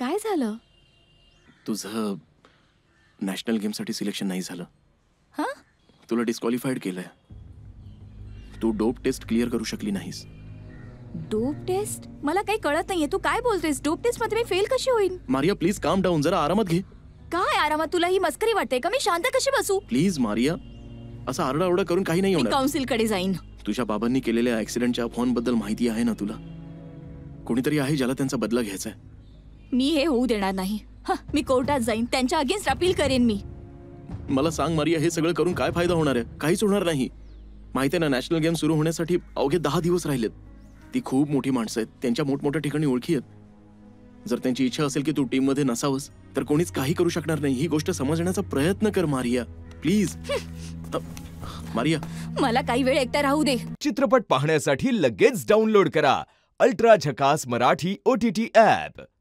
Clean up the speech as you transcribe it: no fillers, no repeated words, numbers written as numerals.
काय झालं? तुझं नॅशनल गेमसाठी सिलेक्शन नाही झालं. हा? तुला डिस्क्वालिफाईड केलंय. तू डोप टेस्ट क्लिअर करू शकली नाहीस. Dope test? मला काही कळत नाहीये, तू काय बोलतोयस? डोप टेस्ट मध्ये मी फेल कशी होईन? मारिया प्लीज काम डाऊन, जरा आरामात घे. काय आरामात? तुला ही मस्करी वाटते का? मी शांत कशी बसू? प्लीज मारिया, असं आरडाओरडा करून काही नाही मी होणार. काउन्सिल कडे जाईन. तुझ्या बाबांनी केलेल्या ऍक्सिडेंटच्या फोन बद्दल माहिती आहे ना तुला? कोणीतरी आहे ज्याला त्यांचा बदला घ्यायचा आहे. मी हे होऊ देणार नाही. मी कोर्टात जाईन, त्यांच्या अगेन्स्ट अपील करेन मी. मला सांग मारिया, हे सगळं करून काय फायदा होणार आहे? काहीच होणार नाही. माहिती आहे ना, नॅशनल गेम सुरू होण्यासाठी अवघे 10 दिवस राहिलेत. ती खूप मोठी माणसं आहेत, त्यांच्या मोठमोठ्या ठिकाणी ओळखी आहेत. जर त्यांची इच्छा असेल की तू टीम मध्ये नसावंस तर कोणीच काही करू शकणार नाही. ही गोष्ट समजण्याचा प्रयत्न कर मारिया, प्लीज. मारिया, मला काही वेळ एकटा राहू दे. चित्रपट पाहण्यासाठी लगेच डाउनलोड करा अल्ट्रा झकास मराठी OTT ॲप.